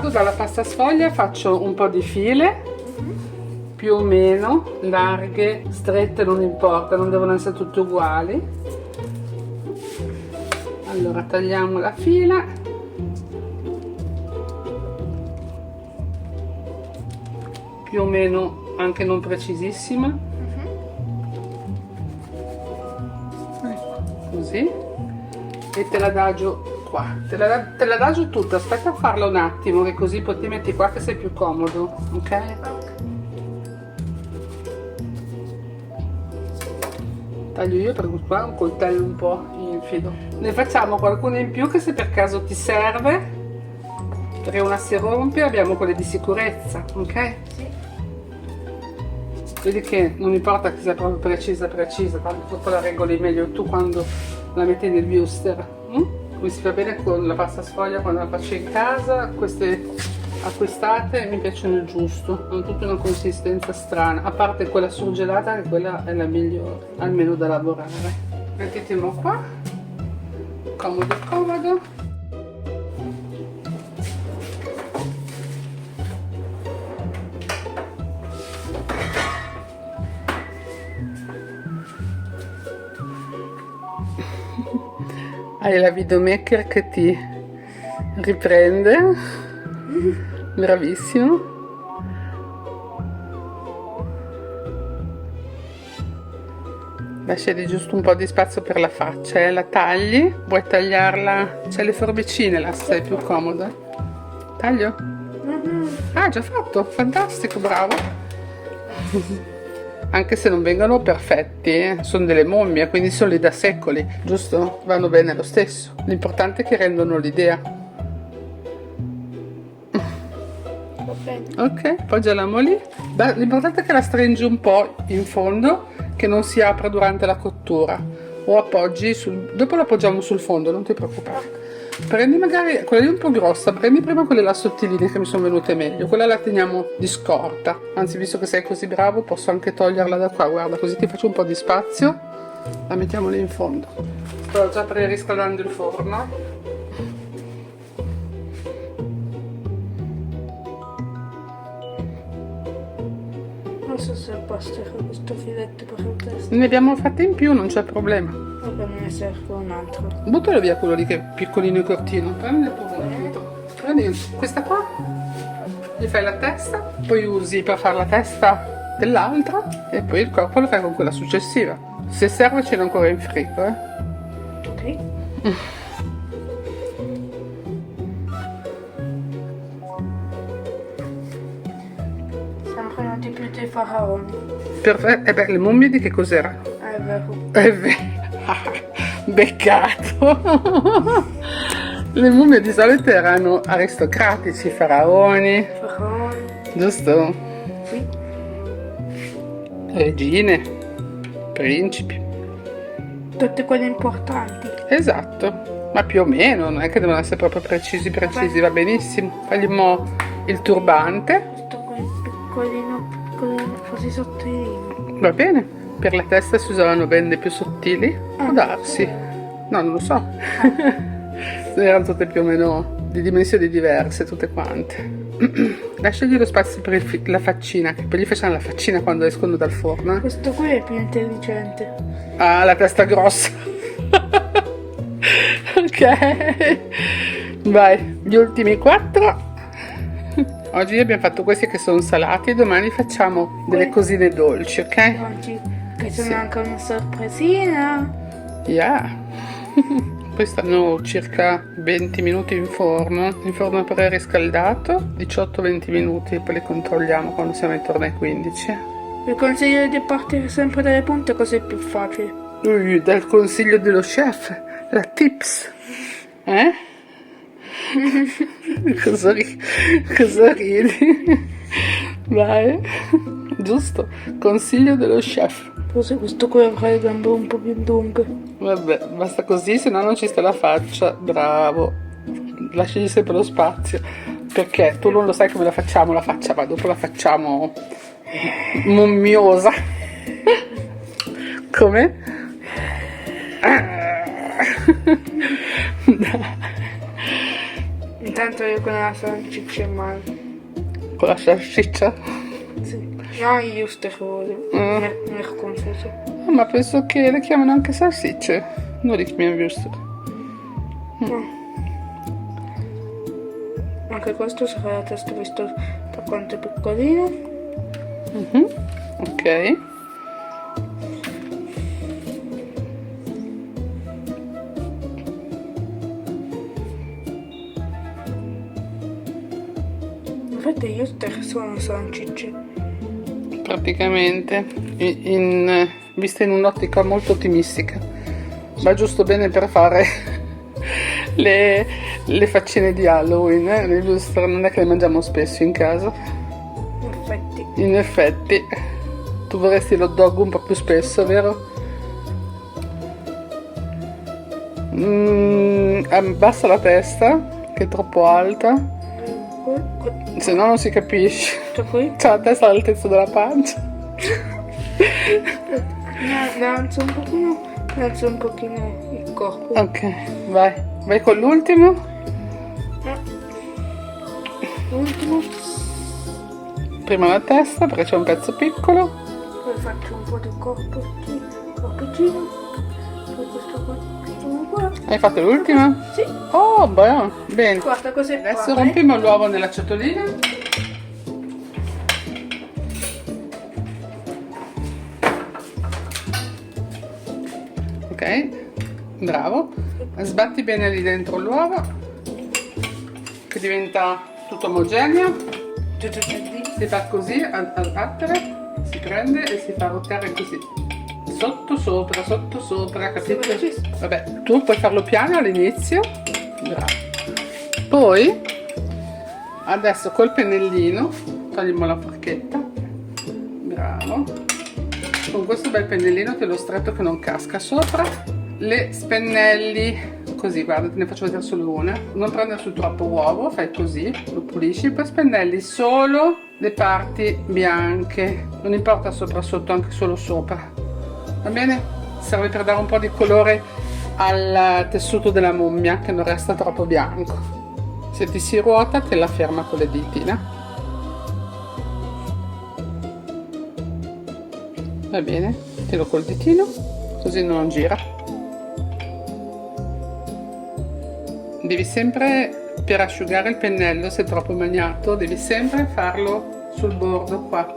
vado dalla pasta sfoglia, faccio un po' di file, più o meno larghe, strette, non importa, non devono essere tutte uguali. Allora tagliamo la fila, più o meno anche non precisissima, ecco, così, e te la adagio qua, te la adagio tutta, aspetta a farla un attimo che così poi ti metti qua che sei più comodo, ok? Taglio io perché qua un coltello un po' infido. Ne facciamo qualcuna in più che se per caso ti serve, perché una si rompe, abbiamo quelle di sicurezza, ok? Sì. Vedi che non importa che sia proprio precisa, tanto dopo la regoli meglio tu quando la metti nel wuster. Come si fa bene con la pasta sfoglia quando la faccio in casa, queste acquistate mi piacciono il giusto, hanno tutta una consistenza strana, a parte quella surgelata che quella è la migliore, almeno da lavorare. Mettitelo qua, comodo comodo. Hai la videomaker che ti riprende, bravissimo. Lasciali giusto un po' di spazio per la faccia, la tagli, vuoi tagliarla? C'è le forbicine là, se sei più comoda. Taglio? Ah, già fatto, fantastico, bravo. Anche se non vengono perfetti, sono delle mummie, quindi sono lì da secoli, giusto? Vanno bene lo stesso. L'importante è che rendono l'idea. Ok, poggiamo lì. L'importante è che la stringi un po' in fondo, che non si apra durante la cottura. O appoggi dopo la appoggiamo sul fondo, non ti preoccupare. Prendi magari quella lì un po' grossa, prendi prima quelle là sottiline che mi sono venute meglio, quella la teniamo di scorta, anzi visto che sei così bravo posso anche toglierla da qua, guarda, così ti faccio un po' di spazio, la mettiamo lì in fondo. Sto già preriscaldando il forno. Non so se basta con questo filetto per il testo. Ne abbiamo fatte in più, non c'è problema. Vabbè, me ne serve un altro. Buttalo via quello lì che è piccolino e cortino, prendi tutto. Prendi questa qua, gli fai la testa, poi usi per fare la testa dell'altra e poi il corpo lo fai con quella successiva. Se serve ce n'è ancora in frigo, Ok. Sembrano di più dei faraoni. Perfetto, e beh, le mummie di che cos'erano? È vero. È vero. Beccato. Le mummie di solito erano aristocratici, faraoni, Faraoni. giusto? Sì. Regine, principi. Tutte quelle importanti. Esatto, ma più o meno, non è che devono essere proprio precisi, va benissimo. Fagli mo il turbante. Questo qui piccolino, così sottilino. Va bene. Per la testa si usavano bende più sottili? Può darsi. No, non lo so. Erano tutte più o meno di dimensioni diverse, tutte quante. Lasciagli lo spazio per la faccina, che poi gli facciamo la faccina quando escono dal forno. Questo qui è più intelligente. Ah, la testa grossa. Ok. Vai, gli ultimi 4. Oggi abbiamo fatto questi che sono salati, domani facciamo delle cosine dolci, ok? Oggi che sono anche una sorpresina. Yeah. Poi stanno circa 20 minuti in forno preriscaldato, 18-20 minuti, poi li controlliamo quando siamo intorno ai 15. Vi consiglio di partire sempre dalle punte così è più facile. Dal consiglio dello chef, la tips, eh? Cosa ridi? Vai, giusto, consiglio dello chef. Forse questo qui avrà le gambe un po' più lunghe. Vabbè, basta così, se no non ci sta la faccia. Bravo, lasciagli sempre lo spazio, perché tu non lo sai come la facciamo la faccia, ma dopo la facciamo mummiosa. Come? Intanto io con la salsiccia in mano. Con la salsiccia? Sì. No, giusto che volevo. Mi ero confuso. Ma penso che le chiamano anche salsicce. Non le chiamiamo giusto. No. Anche questo sarà la testa visto da quanto è piccolino. Ok. Infatti giusto che sono salsicce. Praticamente, vista in un'ottica molto ottimistica. Va giusto bene per fare le faccine di Halloween, le giuste, non è che le mangiamo spesso in casa. Infatti. In effetti, tu vorresti l'hot dog un po' più spesso, vero? Abbassa la testa, che è troppo alta, se no non si capisce. Qui? C'ha la testa all'altezza della pancia. Alzo un pochino il corpo. Ok, vai con l'ultimo. L'ultimo. Prima la testa perché c'è un pezzo piccolo. Poi faccio un po' di corpicino. Poi questo qua. Hai fatto l'ultima? Sì. Oh, bene. Guarda cos'è. Adesso rompiamo l'uovo nella ciotolina. Ok, bravo. Sbatti bene lì dentro l'uovo che diventa tutto omogeneo. Si fa così a battere, si prende e si fa ruotare così. Sotto sopra, capito? Vabbè, tu puoi farlo piano all'inizio. Bravo. Poi adesso col pennellino togliamo la forchetta. Bravo. Con questo bel pennellino te lo stretto che non casca sopra. Le spennelli così, guarda, te ne faccio vedere solo una. Non prendere su troppo uovo, fai così, lo pulisci, poi spennelli solo le parti bianche, non importa sopra sotto, anche solo sopra, va bene? Serve per dare un po' di colore al tessuto della mummia, che non resta troppo bianco. Se ti si ruota te la ferma con le ditine. Va bene, tiro col ditino, così non gira. Devi sempre, per asciugare il pennello, se è troppo bagnato, devi sempre farlo sul bordo qua,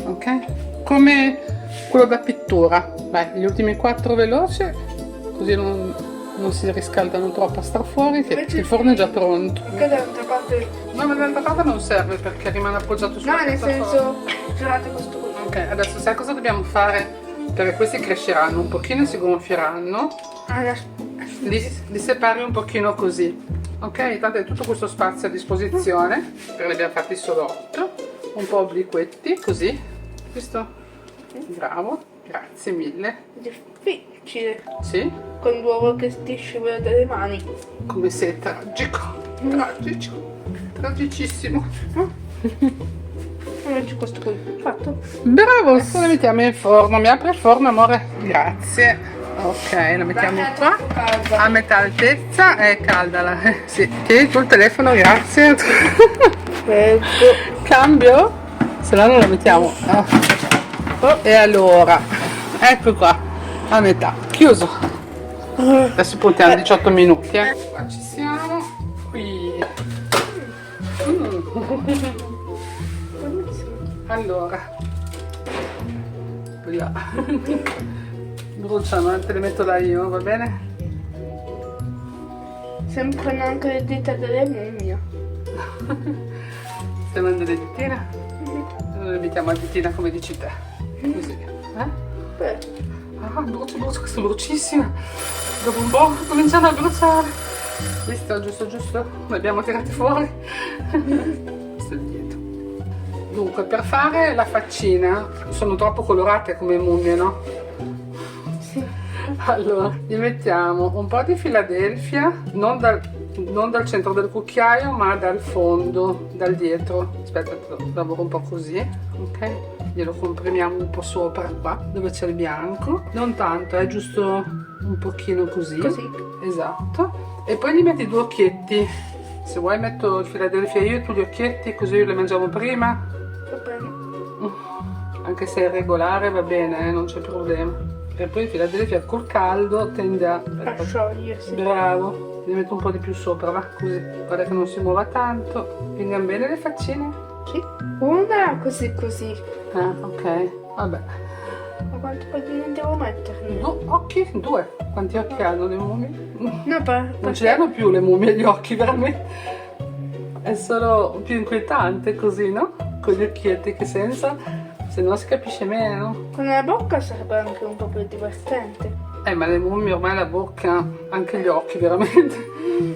ok? Come quello da pittura. Vai, gli ultimi 4 veloci, così non si riscaldano troppo a star fuori, che il forno è già pronto. Che dall'altra parte? No, ma dall'altra parte non serve perché rimane appoggiato sulla No, nel piattaforma. senso, girate questo qui. Ok, adesso sai cosa dobbiamo fare? Perché questi cresceranno un pochino e si gonfieranno. Li separi un pochino così. Ok, tanto è tutto questo spazio a disposizione, perché ne abbiamo fatti solo 8. Un po' obliquetti, così. Visto? Bravo, grazie mille. Difficile. Sì? Con l'uovo che ti scivola dalle mani. Come sei tragico. Tragicissimo. Invece questo qui, fatto. Bravo, adesso la mettiamo in forno. Mi apre il forno, amore? Grazie. Ok, la mettiamo qua a metà altezza. È calda sì. Tieni tu il telefono, grazie. Ecco. Cambio? Se no non la mettiamo. E allora, ecco qua, a metà, chiuso. Adesso puntiamo 18 minuti. Qua ci siamo. Qui. Allora, là. Bruciano, te le metto là io, va bene? Sembrano anche le dita delle mummie. Stiamo andando le ditine? Noi le mettiamo a ditina come dici te. Così. Beh. Ah, brucia, questa è brucissima. Dopo un po' cominciano a bruciare. Visto, giusto? Le abbiamo tirate fuori. Questo è dietro. Dunque, per fare la faccina, sono troppo colorate come mummie, no? Sì. Allora, gli mettiamo un po' di Philadelphia, non dal centro del cucchiaio, ma dal fondo, dal dietro. Aspetta, lavoro un po' così, ok? Glielo comprimiamo un po' sopra qua, dove c'è il bianco. Non tanto, è giusto un pochino così. Così. Esatto. E poi gli metti 2 occhietti Se vuoi metto il Philadelphia io e tu gli occhietti, così le mangiamo prima. Va bene. Anche se è regolare va bene, non c'è problema. E poi il Philadelphia col caldo tende a... A sciogliersi. Bravo, ne metto un po' di più sopra, va? Così, guarda che non si muova tanto. Vengono bene le faccine? Sì. Una così così. Ah, ok, vabbè. Ma quanti pallini devo metterne? Occhi? 2. Quanti occhi hanno le mummie? No, Non ce l'hanno più le mummie gli occhi, veramente. È solo più inquietante così, no? Con gli occhietti, che senso? Se no si capisce meno. con la bocca sarebbe anche un po' più divertente. Ma le mummie ormai la bocca, anche gli occhi veramente,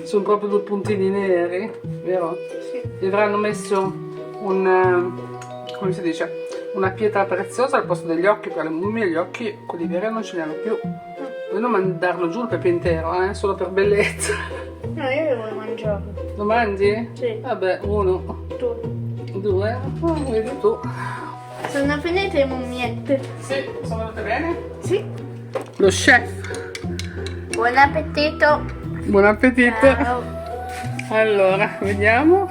sono proprio 2 puntini neri, vero? Sì. Gli avranno messo come si dice, una pietra preziosa al posto degli occhi, per le mummie gli occhi, quelli veri non ce li hanno più. Puoi non mandarlo giù il pepe intero, solo per bellezza. No, io devo mangiarlo. Lo mangi? Sì. Vabbè, 1, Tu. 2, vedi tu. Sono finite le mummiette. Sì, sono andate bene? Sì. Lo chef. Buon appetito. Buon appetito. Ciao. Allora, vediamo.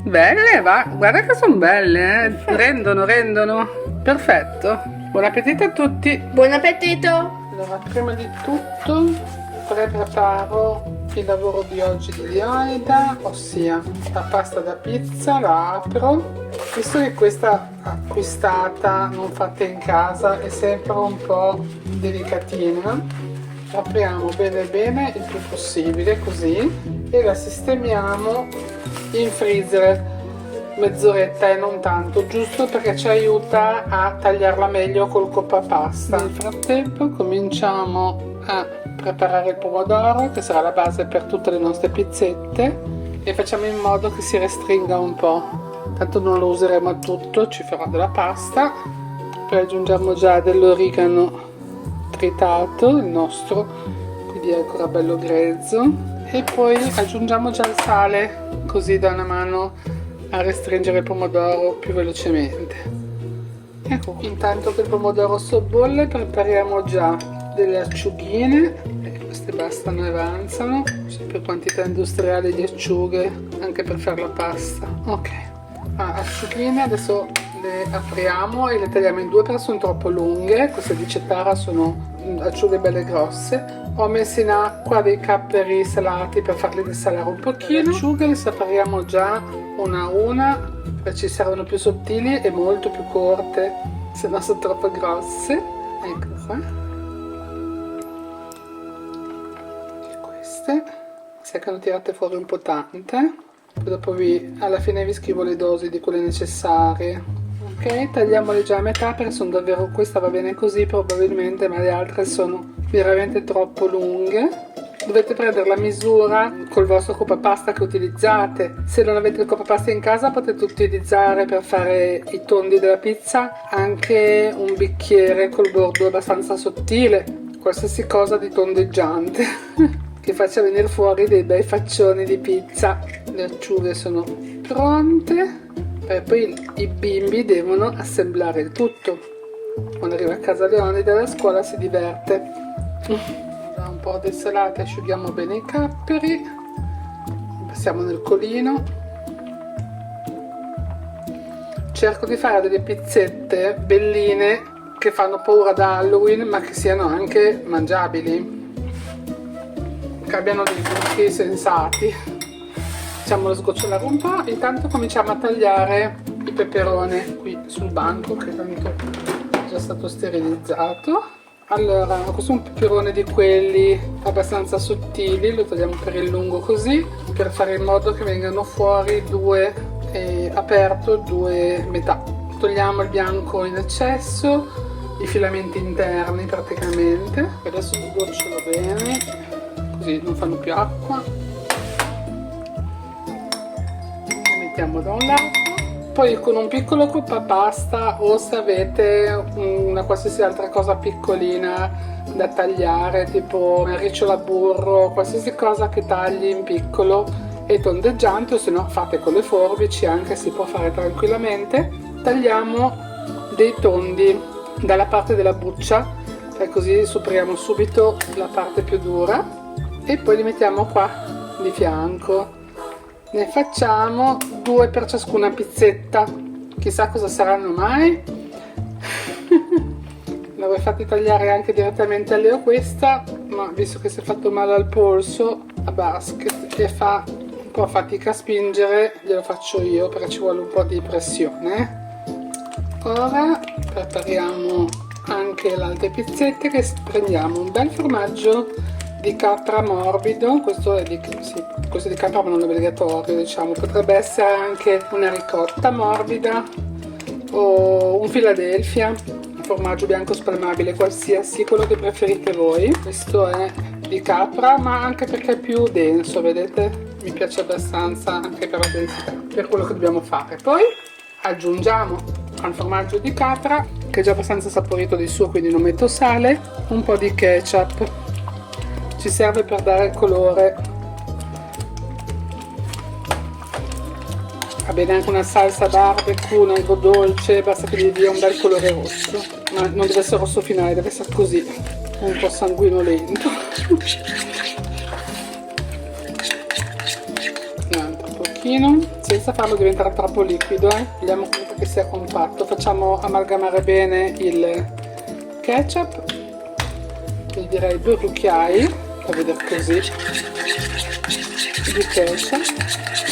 Belle, va. Guarda che sono belle, eh. Rendono. Perfetto. Buon appetito a tutti. Buon appetito. Allora, prima di tutto preparo il lavoro di oggi di Liaida, ossia la pasta da pizza, la apro. Visto che questa acquistata, non fatta in casa, è sempre un po' delicatina, la apriamo bene il più possibile così e la sistemiamo in freezer mezz'oretta e non tanto, giusto perché ci aiuta a tagliarla meglio col coppapasta. Nel frattempo cominciamo a preparare il pomodoro, che sarà la base per tutte le nostre pizzette, e facciamo in modo che si restringa un po'. Tanto non lo useremo tutto, ci farà della pasta. Poi aggiungiamo già dell'origano tritato, il nostro, quindi è ancora bello grezzo, e poi aggiungiamo già il sale, così dà una mano a restringere il pomodoro più velocemente. Ecco, intanto che il pomodoro sobbolle prepariamo già delle acciughine, queste bastano e avanzano, sempre quantità industriale di acciughe anche per fare la pasta. Ok, acciughine adesso le apriamo e le tagliamo in 2 perché sono troppo lunghe. Queste di Cetara sono acciughe belle grosse. Ho messo in acqua dei capperi salati per farli desalare un pochino. Le acciughe le separiamo già una a una perché ci servono più sottili e molto più corte, se no sono troppo grosse. Ecco qua. E queste, se che ne tirate fuori un po' tante. Poi dopo alla fine vi scrivo le dosi di quelle necessarie. Ok, tagliamole già a metà perché sono davvero, questa va bene così probabilmente, ma le altre sono veramente troppo lunghe. Dovete prendere la misura col vostro coppapasta che utilizzate. Se non avete il coppapasta in casa potete utilizzare per fare i tondi della pizza anche un bicchiere col bordo abbastanza sottile, qualsiasi cosa di tondeggiante che faccia venire fuori dei bei faccioni di pizza. Le acciughe sono pronte e poi i bimbi devono assemblare il tutto. Quando arriva a casa Leone dalla scuola si diverte. Da un po' desalate asciughiamo bene i capperi, passiamo nel colino. Cerco di fare delle pizzette belline che fanno paura da Halloween ma che siano anche mangiabili, che abbiano dei gusti sensati. Facciamolo sgocciolare un po', intanto cominciamo a tagliare il peperone qui sul banco che tanto è già stato sterilizzato. Allora, questo è un peperone di quelli abbastanza sottili, lo tagliamo per il lungo così, per fare in modo che vengano fuori aperto due metà. Togliamo il bianco in eccesso, i filamenti interni praticamente. Adesso sgocciolo bene, così non fanno più acqua. Mettiamo da un lato, poi con un piccolo coppapasta o se avete una qualsiasi altra cosa piccolina da tagliare, tipo una ricciola a burro, qualsiasi cosa che tagli in piccolo e tondeggiante, o se no fate con le forbici, anche si può fare tranquillamente. Tagliamo dei tondi dalla parte della buccia e così superiamo subito la parte più dura e poi li mettiamo qua di fianco. Ne facciamo 2 per ciascuna pizzetta, chissà cosa saranno mai. L'avrei fatti tagliare anche direttamente a Leo questa, ma visto che si è fatto male al polso a basket e fa un po' fatica a spingere, glielo faccio io perché ci vuole un po' di pressione. Ora prepariamo anche le altre pizzette, che prendiamo un bel formaggio di capra morbido, questo è questo di capra ma non è obbligatorio, diciamo, potrebbe essere anche una ricotta morbida o un Philadelphia, un formaggio bianco spalmabile, qualsiasi, quello che preferite voi. Questo è di capra, ma anche perché è più denso, vedete? Mi piace abbastanza anche per la densità, per quello che dobbiamo fare. Poi aggiungiamo al formaggio di capra, che è già abbastanza saporito di suo, quindi non metto sale, un po' di ketchup, ci serve per dare il colore. Va bene anche una salsa barbecue, un agrodolce, basta che gli dia un bel colore rosso, ma non deve essere rosso finale, deve essere così, un po' sanguinolento. Un pochino, senza farlo diventare troppo liquido, vediamo comunque che sia compatto. Facciamo amalgamare bene il ketchup, quindi direi 2 cucchiai, per vedere così, di ketchup,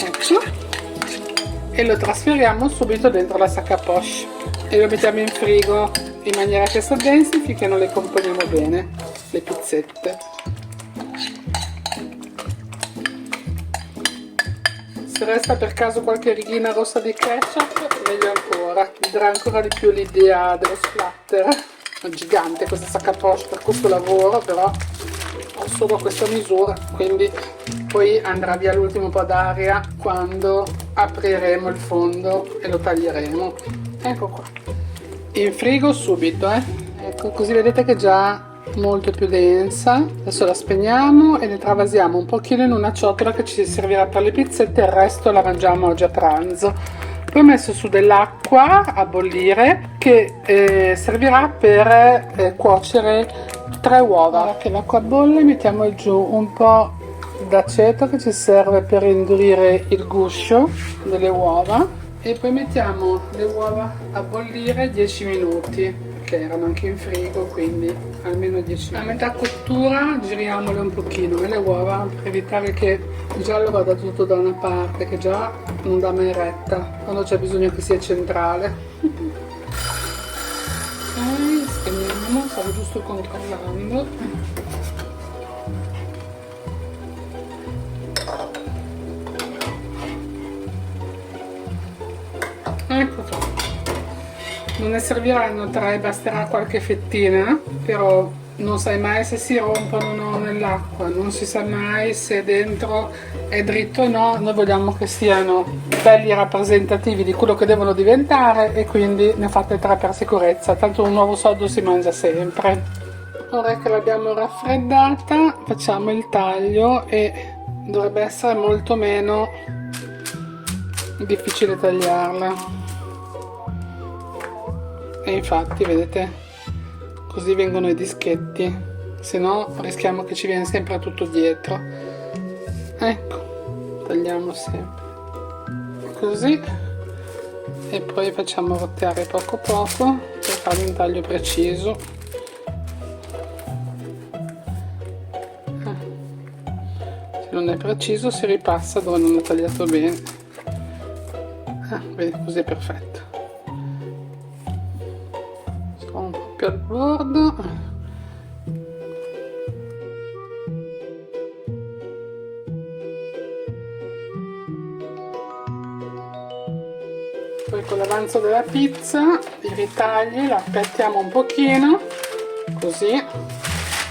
ecco. E lo trasferiamo subito dentro la sac à poche e lo mettiamo in frigo in maniera che si addensi finché non le componiamo bene le pizzette. Se resta per caso qualche righina rossa di ketchup, meglio ancora, mi darà ancora di più l'idea dello splatter. È gigante questa sac à poche per questo lavoro, però ho solo questa misura, quindi poi andrà via l'ultimo po' d'aria quando apriremo il fondo e lo taglieremo. Ecco qua, in frigo subito, ecco, così vedete che è già molto più densa. Adesso la spegniamo e ne travasiamo un pochino in una ciotola che ci servirà per le pizzette, il resto la mangiamo oggi a pranzo. Poi ho messo su dell'acqua a bollire che servirà per cuocere 3 uova. Ora che l'acqua bolle mettiamo giù un po' d'aceto che ci serve per indurire il guscio delle uova e poi mettiamo le uova a bollire 10 minuti, che erano anche in frigo, quindi almeno 10 minuti. A metà cottura giriamole un pochino le uova per evitare che il giallo vada tutto da una parte, che già non dà mai retta quando c'è bisogno che sia centrale. Ok, spegniamo, stavo giusto controllando. Ecco qua. Non ne serviranno 3, basterà qualche fettina, però non sai mai se si rompono o no nell'acqua, non si sa mai se dentro è dritto o no. Noi vogliamo che siano belli rappresentativi di quello che devono diventare e quindi ne fate 3 per sicurezza, tanto un uovo sodo si mangia sempre. Ora che l'abbiamo raffreddata facciamo il taglio e dovrebbe essere molto meno difficile tagliarla. E infatti vedete, così vengono i dischetti, se no rischiamo che ci viene sempre tutto dietro. Ecco, tagliamo sempre così e poi facciamo roteare poco poco per fare un taglio preciso. Se non è preciso si ripassa dove non è tagliato bene. Vedi, così è perfetto. Un po' più al bordo. Poi con l'avanzo della pizza i ritagli la appettiamo un pochino, così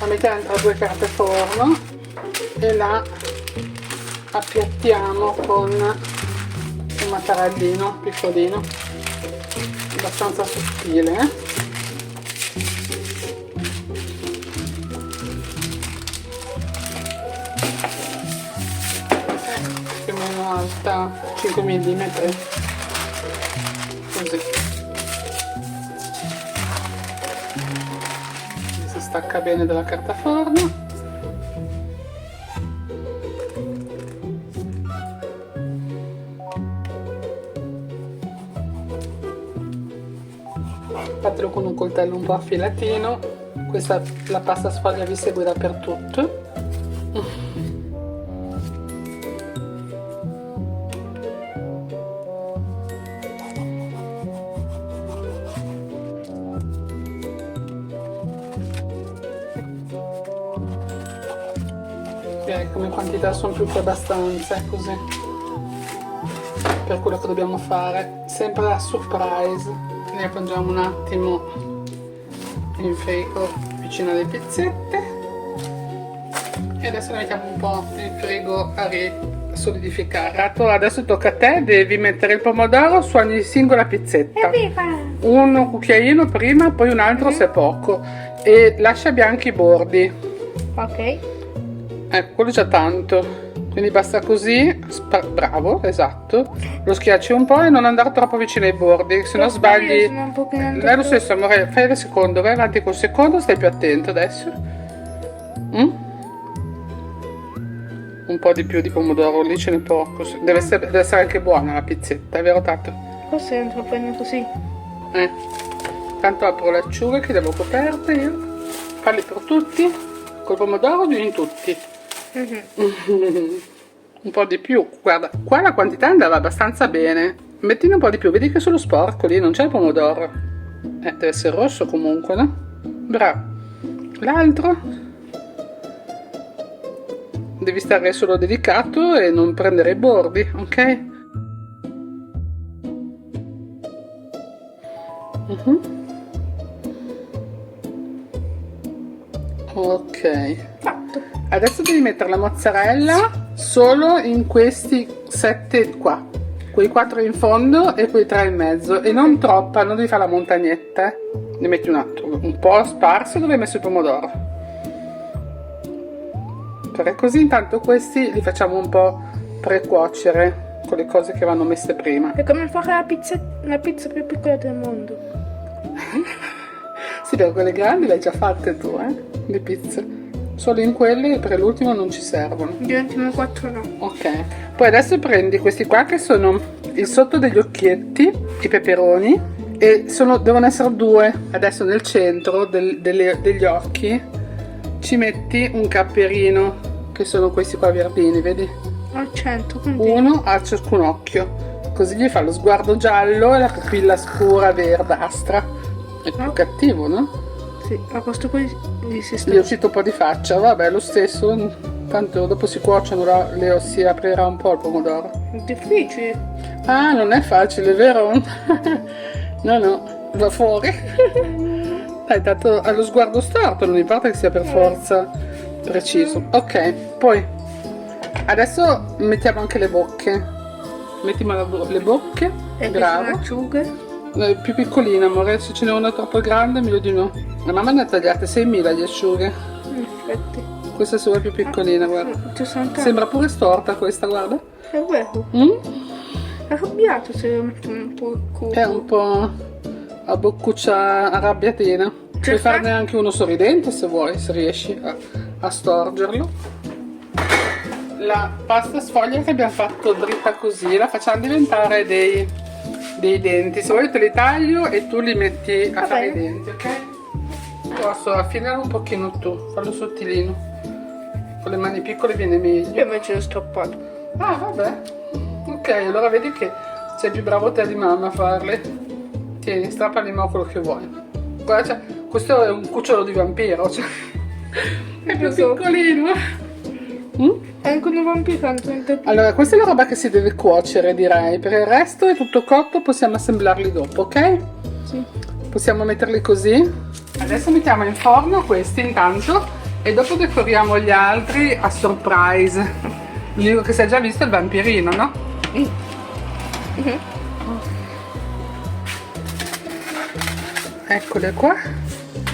la mettiamo tra 2 carte forno e la appiattiamo con un mattarellino piccolino, abbastanza sottile. Più o meno alta 5 mm, così. Si stacca bene dalla carta forno. con un coltello un po' affilatino. Questa, la pasta sfoglia vi segue dappertutto. Come quantità sono più che abbastanza, così, per quello che dobbiamo fare, sempre a surprise. Ne appoggiamo un attimo in frigo vicino alle pizzette e adesso le mettiamo un po' in frigo a solidificare. Adesso tocca a te, devi mettere il pomodoro su ogni singola pizzetta, un cucchiaino prima, poi un altro se poco, e lascia bianchi i bordi. Ok. Ecco, quello già tanto, quindi basta così, bravo, esatto, lo schiacci un po' e non andare troppo vicino ai bordi, se no sbagli. È lo stesso amore, fai il secondo, vai avanti col secondo, stai più attento adesso. Un po' di più di pomodoro, lì ce n'è poco, deve essere anche buona la pizzetta, è vero Tato? Forse entra bene così. Tanto apro le acciughe che le avevo coperte io, falli per tutti, col pomodoro in tutti. Un po' di più, guarda, qua la quantità andava abbastanza bene. Mettine un po' di più, vedi che sono sporco lì, non c'è il pomodoro. Deve essere rosso comunque, no? Bravo. L'altro devi stare solo delicato e non prendere i bordi, ok? Ok, Fatto. adesso devi mettere la mozzarella solo in questi 7 qua, quei 4 in fondo e quei 3 in mezzo, e non troppa, non devi fare la montagnetta, ne metti un po' sparso dove hai messo il pomodoro, perché così intanto questi li facciamo un po' precuocere con le cose che vanno messe prima. È come fare la pizza più piccola del mondo. Sì, per quelle grandi le hai già fatte tu, le pizze. Solo in quelle per l'ultimo non ci servono. Gli ultimi 4 no. Ok. Poi adesso prendi questi qua che sono il sotto degli occhietti, i peperoni, e devono essere 2. Adesso nel centro degli occhi ci metti un cappierino, che sono questi qua verdini, vedi? Al centro, quindi. Uno a ciascun occhio. Così gli fa lo sguardo giallo e la pupilla scura verdastra. È più cattivo, no? Sì, a questo qui gli si sta. Gli è uscito un po' di faccia, vabbè, lo stesso, tanto dopo si cuociono, si aprirà un po' il pomodoro. È difficile. Ah, non è facile, vero? No, va fuori. Dai, tanto ha lo sguardo storto, non importa che sia per forza preciso. Ok, poi adesso mettiamo anche le bocche. Mettiamo le bocche, E bravo. le acciughe. Più piccolina, amore, se ce n'è una troppo grande meglio di no. La mamma ne ha tagliate 6.000 di asciughe. In effetti. Questa sua è più piccolina, guarda. Ci sono tanti. Sembra pure storta questa, guarda. È vero. È arrabbiato se lo metto un po' cubo. È un po' a boccuccia arrabbiatina. Puoi farne anche uno sorridente se vuoi, se riesci a storgerlo. La pasta sfoglia che abbiamo fatto dritta così la facciamo diventare dei denti. Se vuoi te li taglio e tu li metti a fare i denti, ok? Posso affinare un pochino tu, fallo sottilino. Con le mani piccole viene meglio. Io invece l'ho stoppato. Ah, vabbè. Ok, allora vedi che sei più bravo te di mamma a farle. Tieni, strappali mo quello che vuoi. Guarda, cioè, questo è un cucciolo di vampiro, cioè. È più piccolino. È anche un vampiro. Allora, questa è la roba che si deve cuocere, direi. Per il resto è tutto cotto, possiamo assemblarli dopo, ok? Sì. Possiamo metterli così. Adesso mettiamo in forno questi intanto e dopo decoriamo gli altri a surprise. L'unico che si è già visto è il vampirino, no? Eccole qua.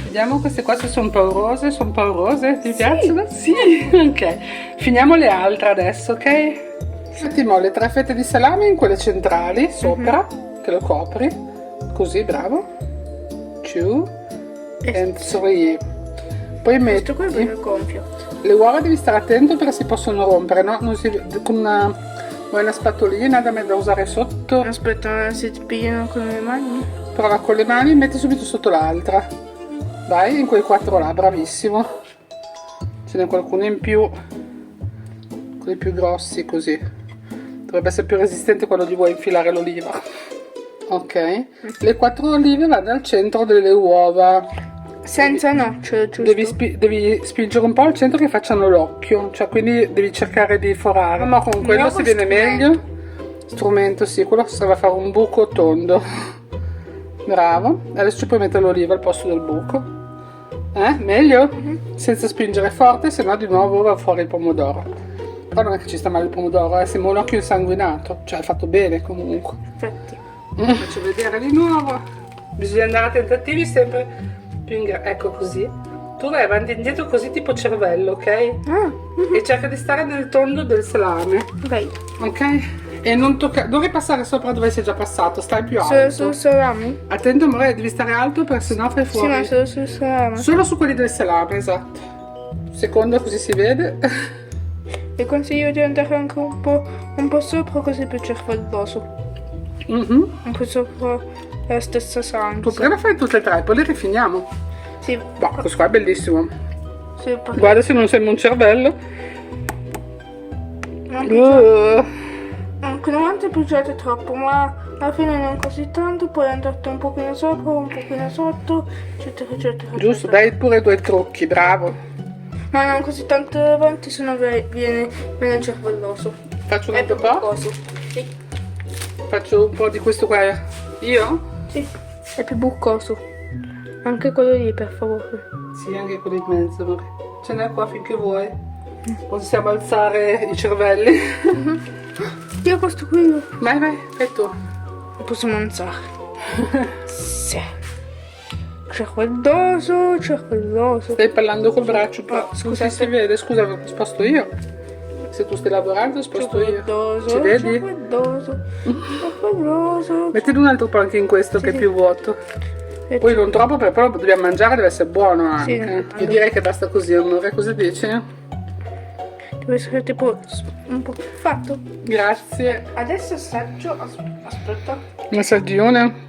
Vediamo queste qua se sono paurose. Sono paurose? Ti piacciono? Sì. Ok. Finiamo le altre adesso, ok? Mettiamo le 3 fette di salame in quelle centrali sopra, che lo copri. Così, bravo. 2 and 3. Poi metti Questo qui è gonfio. le uova, devi stare attento perché si possono rompere, no? Non si, con una spatolina da usare sotto. Aspetta, si spiegano con le mani. prova con le mani, metti subito sotto l'altra. Vai, in quei 4 là, bravissimo. Ce n'è qualcuno in più, quelli più grossi così. Dovrebbe essere più resistente quando gli vuoi infilare l'oliva. Ok, le 4 olive vanno al centro delle uova. Senza nocciole, giusto? Devi spingere un po' al centro che facciano l'occhio, cioè quindi devi cercare di forare. Ma con quello Nuovo si viene strumento. meglio. Strumento, sì, quello serve a fare un buco tondo. Bravo. Adesso ci puoi mettere l'oliva al posto del buco. Meglio? Senza spingere forte, sennò di nuovo va fuori il pomodoro. Però non è che ci sta male il pomodoro, sembra un occhio insanguinato, cioè è fatto bene comunque. Infatti. Faccio vedere di nuovo. Bisogna andare a tentativi sempre più in ecco così. Tu vai avanti e indietro così tipo cervello, ok? E cerca di stare nel tondo del salame, Ok. ok? E non toccare, dovrei passare sopra dove sei già passato, stai più Solo alto. sul salame? Attento amore, devi stare alto perché sennò fai Sì, fuori. ma solo sul salame. Solo su quelli del salame, esatto. Secondo così si vede. E consiglio di andare anche un po' sopra così più cervelloso. Un po' sopra la stessa salsa. Tu prima fai tutte e 3, poi le rifiniamo. Sì. Boh, questo qua è bellissimo. Sì, perché Guarda se non sembra un cervello. anche non ti piaciate troppo, ma alla fine non così tanto, poi andate un pochino sopra, un pochino sotto, eccetera, eccetera. Giusto, eccetera. dai pure 2 trucchi, bravo. Ma non così tanto avanti, sennò viene cervelloso. Faccio un È altro più po'. bucoso. Sì. Faccio un po' di questo qua. Io? Sì, è più bucoso. Anche quello lì, per favore. Sì, anche quello in mezzo, amore. Ce n'è qua finché vuoi. Possiamo alzare i cervelli. Io questo qui lo Vai, fai tu. possiamo alzare. Sì. Cervelloso. Stai parlando col braccio, Oh, scusa, si vede, scusa, lo sposto io. Se tu stai lavorando, sposto io. Ci vedi? Cervelloso. Mettete un altro po' anche in questo che è più vuoto. Poi non troppo perché poi lo dobbiamo mangiare, deve essere buono anche. Sì. Io direi che basta così, amore, cosa dici? Deve essere tipo un po' fatto. Grazie. Adesso assaggio. Aspetta. Un assaggione?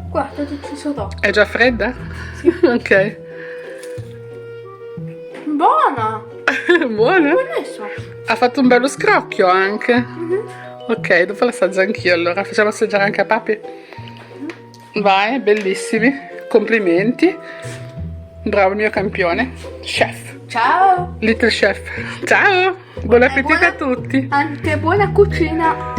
Guarda, ci sono. È già fredda? Sì. Ok. Buona! Buona? Buonissima. Ha fatto un bello scrocchio anche. Ok, dopo l'assaggio anch'io allora. Facciamo assaggiare anche a papi. Vai, bellissimi. Complimenti. Bravo il mio campione. Chef. Ciao! Little chef. Ciao. Buon appetito buona- a tutti. Anche buona cucina!